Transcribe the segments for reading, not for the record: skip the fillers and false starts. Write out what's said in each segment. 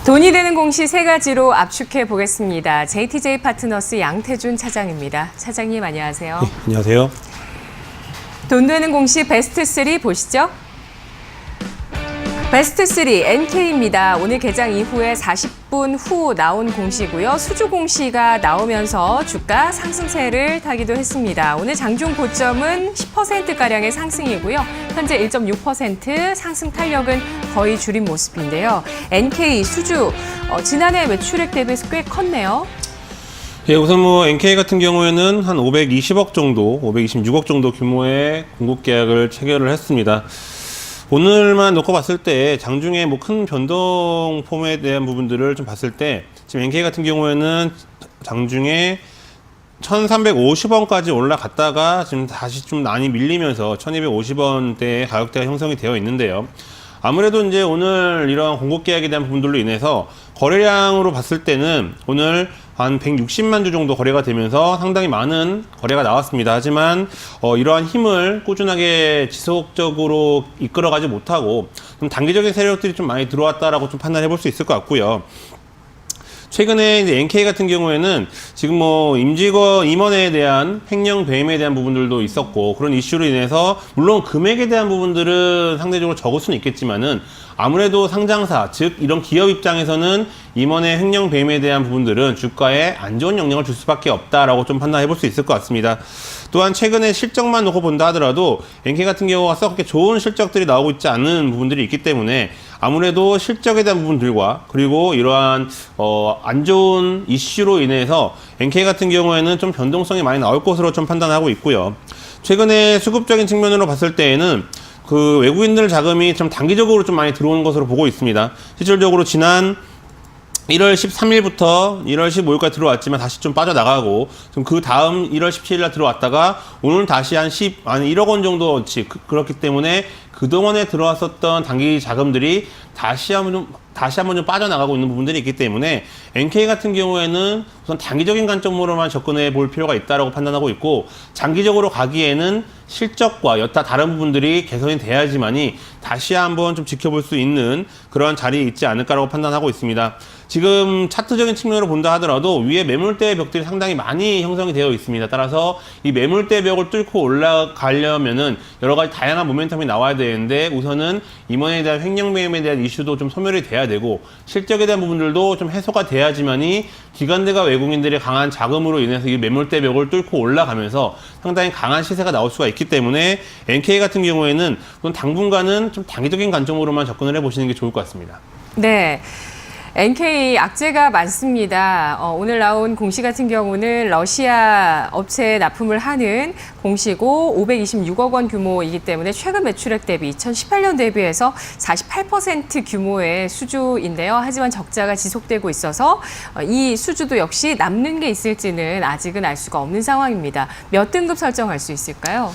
돈이 되는 공시 세 가지로 압축해 보겠습니다. JTJ 파트너스 양태준 차장입니다. 차장님 안녕하세요. 네, 안녕하세요. 돈 되는 공시 베스트 3 보시죠. 베스트 3 NK입니다. 오늘 개장 이후에 40분 후 나온 공시고요. 수주 공시가 나오면서 주가 상승세를 타기도 했습니다. 오늘 장중 고점은 10%가량의 상승이고요. 현재 1.6% 상승 탄력은 거의 줄인 모습인데요. NK 수주 지난해 매출액 대비해서 꽤 컸네요. 예, 우선 NK 같은 경우에는 한 520억 정도, 526억 정도 규모의 공급 계약을 체결을 했습니다. 오늘만 놓고 봤을 때 장중에 큰 변동 폼에 대한 부분들을 좀 봤을 때 지금 NK 같은 경우에는 장중에 1,350원까지 올라갔다가 지금 다시 좀 많이 밀리면서 1,250원대의 가격대가 형성이 되어 있는데요. 아무래도 이제 오늘 이런 공급 계약에 대한 부분들로 인해서 거래량으로 봤을 때는 오늘 한 160만 주 정도 거래가 되면서 상당히 많은 거래가 나왔습니다. 하지만 이러한 힘을 꾸준하게 지속적으로 이끌어가지 못하고 좀 단기적인 세력들이 좀 많이 들어왔다라고 좀 판단해 볼 수 있을 것 같고요. 최근에 이제 NK 같은 경우에는 지금 임직원 임원에 대한 횡령 배임에 대한 부분들도 있었고 그런 이슈로 인해서 물론 금액에 대한 부분들은 상대적으로 적을 수는 있겠지만은 아무래도 상장사 즉 이런 기업 입장에서는 임원의 횡령 배임에 대한 부분들은 주가에 안 좋은 영향을 줄 수밖에 없다라고 좀 판단해 볼 수 있을 것 같습니다. 또한 최근에 실적만 놓고 본다 하더라도 NK 같은 경우가 그렇게 좋은 실적들이 나오고 있지 않은 부분들이 있기 때문에 아무래도 실적에 대한 부분들과 그리고 이러한 안 좋은 이슈로 인해서 NK 같은 경우에는 좀 변동성이 많이 나올 것으로 좀 판단하고 있고요. 최근에 수급적인 측면으로 봤을 때에는 그 외국인들 자금이 좀 단기적으로 좀 많이 들어오는 것으로 보고 있습니다. 실질적으로 지난 1월 13일부터 1월 15일까지 들어왔지만 다시 좀 빠져나가고 좀 그 다음 1월 17일날 들어왔다가 오늘 다시 한 1억 원 정도치 그렇기 때문에 그동안에 들어왔었던 단기 자금들이 다시 한번 좀 빠져나가고 있는 부분들이 있기 때문에 NK 같은 경우에는 우선 단기적인 관점으로만 접근해 볼 필요가 있다고 판단하고 있고 장기적으로 가기에는 실적과 여타 다른 부분들이 개선이 돼야지만이 다시 한번 좀 지켜볼 수 있는 그러한 자리에 있지 않을까라고 판단하고 있습니다. 지금 차트적인 측면으로 본다 하더라도 위에 매물대 벽들이 상당히 많이 형성이 되어 있습니다. 따라서 이 매물대 벽을 뚫고 올라가려면은 여러 가지 다양한 모멘텀이 나와야 되는데 우선은 임원에 대한 횡령 배임에 대한 이슈도 좀 소멸이 돼야 되고 실적에 대한 부분들도 좀 해소가 돼야지만이 기관들과 외국인들의 강한 자금으로 인해서 이 매물대 벽을 뚫고 올라가면서 상당히 강한 시세가 나올 수가 있기 때문에 NK 같은 경우에는 당분간은 좀 단기적인 관점으로만 접근을 해보시는 게 좋을 것 같습니다. 네. NK 악재가 많습니다. 오늘 나온 공시 같은 경우는 러시아 업체에 납품을 하는 공시고 526억 원 규모이기 때문에 최근 매출액 대비 2018년 대비해서 48% 규모의 수주인데요. 하지만 적자가 지속되고 있어서 이 수주도 역시 남는 게 있을지는 아직은 알 수가 없는 상황입니다. 몇 등급 설정할 수 있을까요?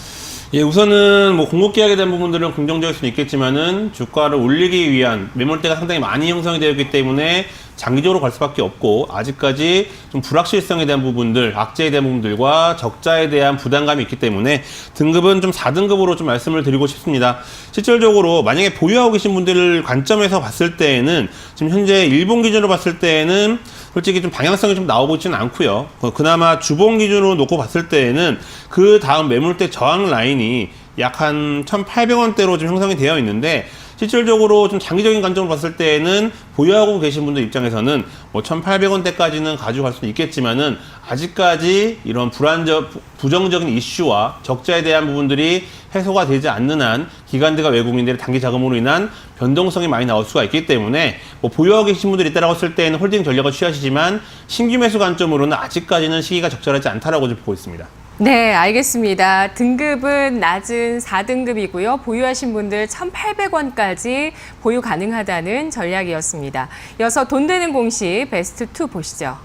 예, 우선은 공급 계약에 대한 부분들은 긍정적일 수는 있겠지만은 주가를 올리기 위한 매물대가 상당히 많이 형성이 되어 있기 때문에 장기적으로 갈 수밖에 없고 아직까지 좀 불확실성에 대한 부분들, 악재에 대한 부분들과 적자에 대한 부담감이 있기 때문에 등급은 좀 4등급으로 좀 말씀을 드리고 싶습니다. 실질적으로 만약에 보유하고 계신 분들 관점에서 봤을 때에는 지금 현재 일본 기준으로 봤을 때에는 솔직히 좀 방향성이 좀 나오고 있지는 않고요. 그나마 주봉 기준으로 놓고 봤을 때에는 그 다음 매물대 저항 라인이 약 한 1,800원대로 좀 형성이 되어 있는데 실질적으로 좀 장기적인 관점으로 봤을 때에는 보유하고 계신 분들 입장에서는 1,800원대까지는 가져갈 수도 있겠지만은 아직까지 이런 부정적인 이슈와 적자에 대한 부분들이 해소가 되지 않는 한 기관들과 외국인들의 단기 자금으로 인한 변동성이 많이 나올 수가 있기 때문에 보유하고 계신 분들이 있다라고 했을 때는 홀딩 전략을 취하시지만 신규 매수 관점으로는 아직까지는 시기가 적절하지 않다라고 보고 있습니다. 네, 알겠습니다. 등급은 낮은 4등급이고요. 보유하신 분들 1,800원까지 보유 가능하다는 전략이었습니다. 이어서 돈 되는 공시 베스트 2 보시죠.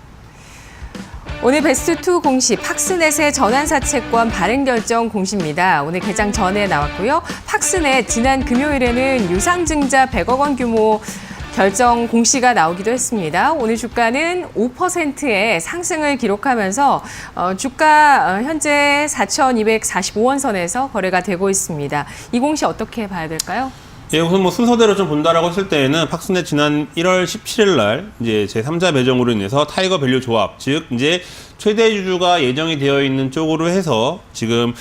오늘 베스트 2 공시 팍스넷의 전환사채권 발행 결정 공시입니다. 오늘 개장 전에 나왔고요. 팍스넷 지난 금요일에는 유상증자 100억 원 규모 결정 공시가 나오기도 했습니다. 오늘 주가는 5%의 상승을 기록하면서 주가 현재 4,245원 선에서 거래가 되고 있습니다. 이 공시 어떻게 봐야 될까요? 예, 우선 뭐 순서대로 좀 본다라고 했을 때에는 팍스넷 지난 1월 17일 날 이제 제3자 배정으로 인해서 타이거 밸류 조합, 즉 이제 최대 주주가 예정이 되어 있는 쪽으로 해서 지금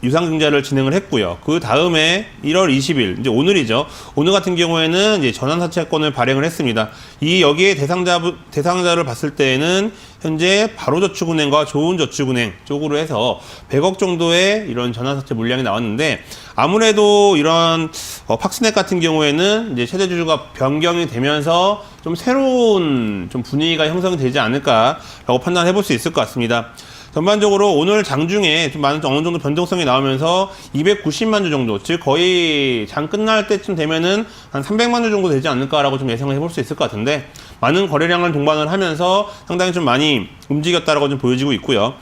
유상증자를 진행을 했고요. 그 다음에 1월 20일 이제 오늘이죠. 오늘 같은 경우에는 이제 전환사채권을 발행을 했습니다. 이 여기에 대상자를 봤을 때에는 현재 바로저축은행과 좋은저축은행 쪽으로 해서 100억 정도의 이런 전환사채 물량이 나왔는데 아무래도 이런 팍스넷 같은 경우에는 이제 최대 주주가 변경이 되면서 좀 새로운 좀 분위기가 형성이 되지 않을까라고 판단해 볼 수 있을 것 같습니다. 전반적으로 오늘 장중에 좀 많은 어느 정도 변동성이 나오면서 290만 주 정도, 즉 거의 장 끝날 때쯤 되면은 한 300만 주 정도 되지 않을까라고 좀 예상을 해볼 수 있을 것 같은데 많은 거래량을 동반을 하면서 상당히 좀 많이 움직였다라고 좀 보여지고 있고요.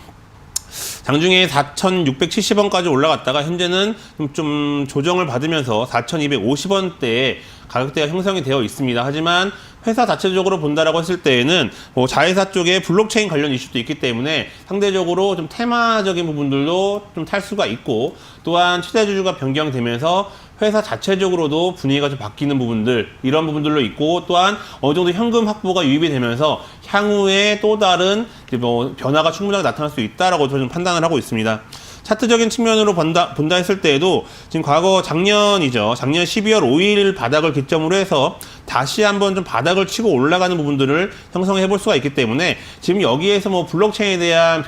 장중에 4,670원까지 올라갔다가 현재는 좀 조정을 받으면서 4,250원대에 가격대가 형성이 되어 있습니다. 하지만 회사 자체적으로 본다라고 했을 때에는 뭐 자회사 쪽에 블록체인 관련 이슈도 있기 때문에 상대적으로 좀 테마적인 부분들도 좀 탈 수가 있고 또한 최대 주주가 변경되면서 회사 자체적으로도 분위기가 좀 바뀌는 부분들 이런 부분들로 있고 또한 어느 정도 현금 확보가 유입이 되면서 향후에 또 다른 뭐 변화가 충분하게 나타날 수 있다라고 저는 판단을 하고 있습니다. 차트적인 측면으로 본다 했을 때에도 지금 과거 작년 12월 5일 바닥을 기점으로 해서 다시 한번 좀 바닥을 치고 올라가는 부분들을 형성해 볼 수가 있기 때문에 지금 여기에서 뭐 블록체인에 대한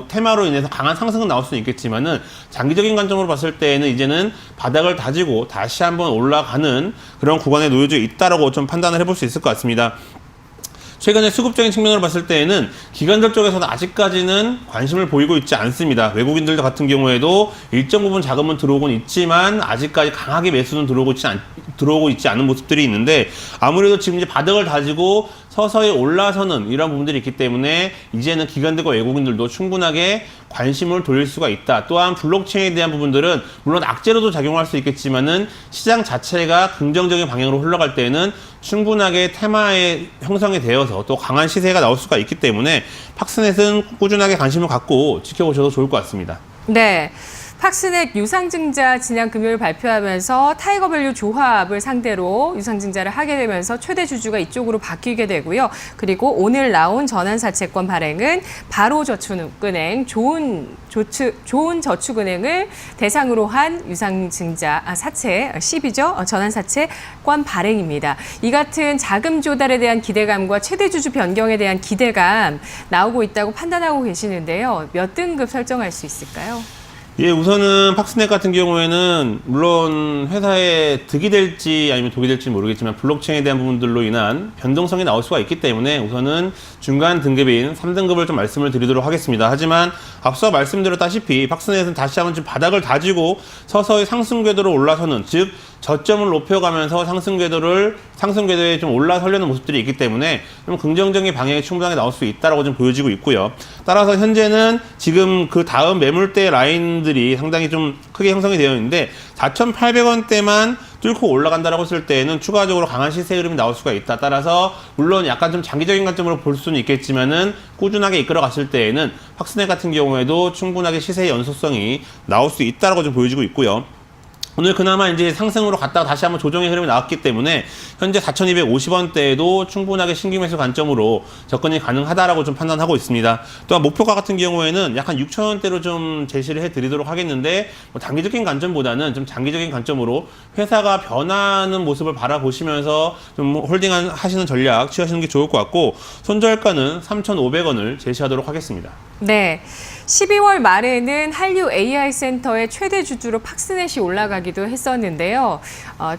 테마로 인해서 강한 상승은 나올 수는 있겠지만은 장기적인 관점으로 봤을 때에는 이제는 바닥을 다지고 다시 한번 올라가는 그런 구간에 놓여져 있다라고 좀 판단을 해볼 수 있을 것 같습니다. 최근에 수급적인 측면으로 봤을 때에는 기관들 쪽에서는 아직까지는 관심을 보이고 있지 않습니다. 외국인들 같은 경우에도 일정 부분 자금은 들어오곤 있지만 아직까지 강하게 매수는 들어오고 있지 않은 모습들이 있는데 아무래도 지금 이제 바닥을 다지고 서서히 올라서는 이런 부분들이 있기 때문에 이제는 기관들과 외국인들도 충분하게 관심을 돌릴 수가 있다. 또한 블록체인에 대한 부분들은 물론 악재로도 작용할 수 있겠지만은 시장 자체가 긍정적인 방향으로 흘러갈 때는 충분하게 테마에 형성이 되어서 또 강한 시세가 나올 수가 있기 때문에 팍스넷은 꾸준하게 관심을 갖고 지켜보셔도 좋을 것 같습니다. 네. 팍스넷 유상증자 지난 금요일 발표하면서 타이거밸류 조합을 상대로 유상증자를 하게 되면서 최대 주주가 이쪽으로 바뀌게 되고요. 그리고 오늘 나온 전환사채권 발행은 바로저축은행, 좋은저축은행을 대상으로 한 유상증자 사채, 10이죠. 전환사채권 발행입니다. 이 같은 자금 조달에 대한 기대감과 최대 주주 변경에 대한 기대감 나오고 있다고 판단하고 계시는데요. 몇 등급 설정할 수 있을까요? 예, 우선은 팍스넷 같은 경우에는 물론 회사에 득이 될지 아니면 독이 될지 모르겠지만 블록체인에 대한 부분들로 인한 변동성이 나올 수가 있기 때문에 우선은 중간 등급인 3등급을 좀 말씀을 드리도록 하겠습니다. 하지만 앞서 말씀드렸다시피 팍스넷은 다시 한번 좀 바닥을 다지고 서서히 상승 궤도로 올라서는 즉 저점을 높여가면서 상승 궤도에 좀 올라서려는 모습들이 있기 때문에 좀 긍정적인 방향이 충분하게 나올 수 있다라고 좀 보여지고 있고요. 따라서 현재는 지금 그 다음 매물대 라인들이 상당히 좀 크게 형성이 되어 있는데 4,800원대만 뚫고 올라간다라고 했을 때에는 추가적으로 강한 시세 흐름이 나올 수가 있다. 따라서 물론 약간 좀 장기적인 관점으로 볼 수는 있겠지만은 꾸준하게 이끌어 갔을 때에는 팍스넷 같은 경우에도 충분하게 시세의 연속성이 나올 수 있다라고 좀 보여지고 있고요. 오늘 그나마 이제 상승으로 갔다가 다시 한번 조정의 흐름이 나왔기 때문에 현재 4,250원대에도 충분하게 신규 매수 관점으로 접근이 가능하다라고 좀 판단하고 있습니다. 또한 목표가 같은 경우에는 약간 6,000원대로 좀 제시를 해드리도록 하겠는데 뭐 단기적인 관점보다는 좀 장기적인 관점으로 회사가 변하는 모습을 바라보시면서 좀 홀딩 하시는 전략 취하시는 게 좋을 것 같고 손절가는 3,500원을 제시하도록 하겠습니다. 네. 12월 말에는 한류 AI 센터의 최대 주주로 팍스넷이 올라가기도 했었는데요.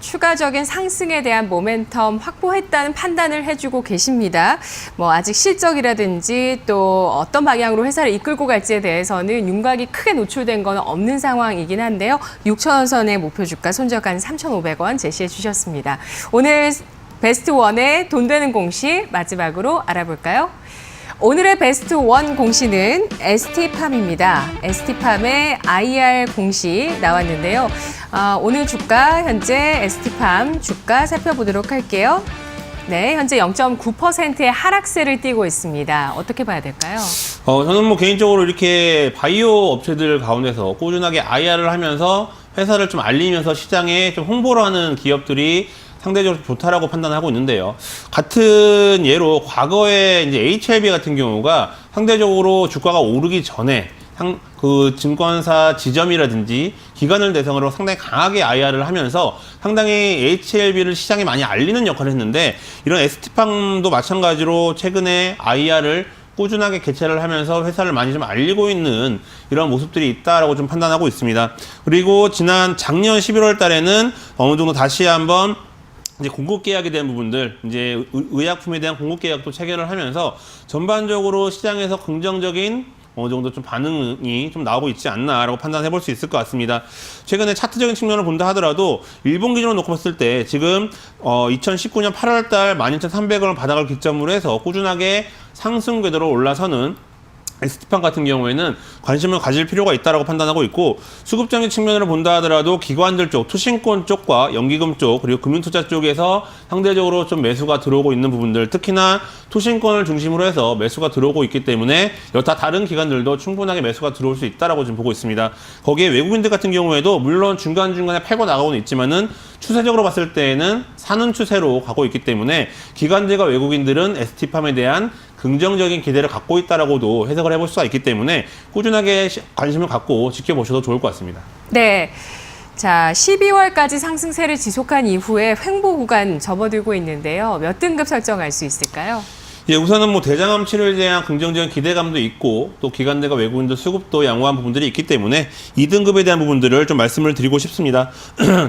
추가적인 상승에 대한 모멘텀 확보했다는 판단을 해주고 계십니다. 뭐 아직 실적이라든지 또 어떤 방향으로 회사를 이끌고 갈지에 대해서는 윤곽이 크게 노출된 건 없는 상황이긴 한데요. 6,000원 선의 목표 주가 손절가는 3,500원 제시해 주셨습니다. 오늘 베스트 원의 돈 되는 공시 마지막으로 알아볼까요? 오늘의 베스트 원 공시는 ST팜입니다. ST팜의 IR 공시 나왔는데요. 오늘 주가 현재 ST팜 주가 살펴보도록 할게요. 네, 현재 0.9%의 하락세를 띠고 있습니다. 어떻게 봐야 될까요? 저는 뭐 개인적으로 이렇게 바이오 업체들 가운데서 꾸준하게 IR을 하면서 회사를 좀 알리면서 시장에 좀 홍보를 하는 기업들이 상대적으로 좋다라고 판단하고 있는데요. 같은 예로 과거에 이제 HLB 같은 경우가 상대적으로 주가가 오르기 전에 그 증권사 지점이라든지 기관을 대상으로 상당히 강하게 IR을 하면서 상당히 HLB를 시장에 많이 알리는 역할을 했는데, 이런 ST팜도 마찬가지로 최근에 IR을 꾸준하게 개최를 하면서 회사를 많이 좀 알리고 있는 이런 모습들이 있다라고 좀 판단하고 있습니다. 그리고 작년 11월 달에는 어느 정도 다시 한번 이제 공급 계약에 대한 부분들, 이제 의약품에 대한 공급 계약도 체결을 하면서 전반적으로 시장에서 긍정적인 어느 정도 좀 반응이 좀 나오고 있지 않나라고 판단해 볼 수 있을 것 같습니다. 최근에 차트적인 측면을 본다 하더라도 일본 기준으로 놓고 봤을 때 지금 2019년 8월 달 12,300원을 바닥을 기점으로 해서 꾸준하게 상승 궤도로 올라서는 ST팜 같은 경우에는 관심을 가질 필요가 있다고 판단하고 있고, 수급적인 측면으로 본다 하더라도 기관들 쪽, 투신권 쪽과 연기금 쪽, 그리고 금융투자 쪽에서 상대적으로 좀 매수가 들어오고 있는 부분들, 특히나 투신권을 중심으로 해서 매수가 들어오고 있기 때문에 여타 다른 기관들도 충분하게 매수가 들어올 수 있다고 지금 보고 있습니다. 거기에 외국인들 같은 경우에도 물론 중간중간에 팔고 나가고는 있지만은 추세적으로 봤을 때에는 사는 추세로 가고 있기 때문에 기관들과 외국인들은 ST팜에 대한 긍정적인 기대를 갖고 있다라고도 해석을 해볼 수가 있기 때문에 꾸준하게 관심을 갖고 지켜보셔도 좋을 것 같습니다. 네. 자, 12월까지 상승세를 지속한 이후에 횡보 구간 접어들고 있는데요. 몇 등급 설정할 수 있을까요? 예, 우선은 뭐 대장암 치료에 대한 긍정적인 기대감도 있고, 또 기관들과 외국인들 수급도 양호한 부분들이 있기 때문에 2등급에 대한 부분들을 좀 말씀을 드리고 싶습니다.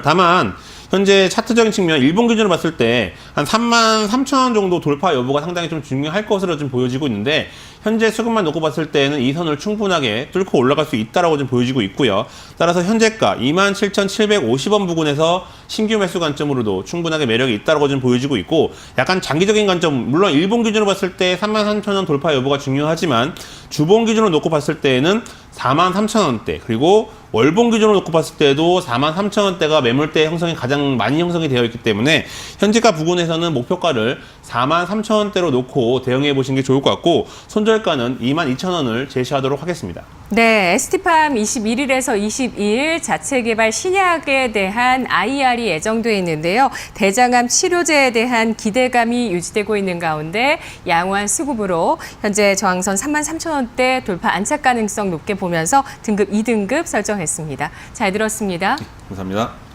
다만 현재 차트적인 측면, 일본 기준으로 봤을 때 한 33,000원 정도 돌파 여부가 상당히 좀 중요할 것으로 좀 보여지고 있는데, 현재 수급만 놓고 봤을 때는 이 선을 충분하게 뚫고 올라갈 수 있다라고 좀 보여지고 있고요. 따라서 현재가 27,750원 부근에서 신규 매수 관점으로도 충분하게 매력이 있다라고 좀 보여지고 있고, 약간 장기적인 관점, 물론 일본 기준으로 봤을 때 33,000원 돌파 여부가 중요하지만 주봉 기준으로 놓고 봤을 때에는 43,000원대, 그리고 월봉 기준으로 놓고 봤을 때도 43,000원대가 매물대 형성이 가장 많이 형성이 되어 있기 때문에 현재가 부근에서는 목표가를 43,000원대로 놓고 대응해 보시는 게 좋을 것 같고, 손절가는 22,000원을 제시하도록 하겠습니다. 네, ST팜 21일에서 22일 자체 개발 신약에 대한 IR이 예정돼 있는데요. 대장암 치료제에 대한 기대감이 유지되고 있는 가운데 양호한 수급으로 현재 저항선 33,000원대 돌파 안착 가능성 높게 보면서 등급 2등급 설정했습니다. 잘 들었습니다. 감사합니다.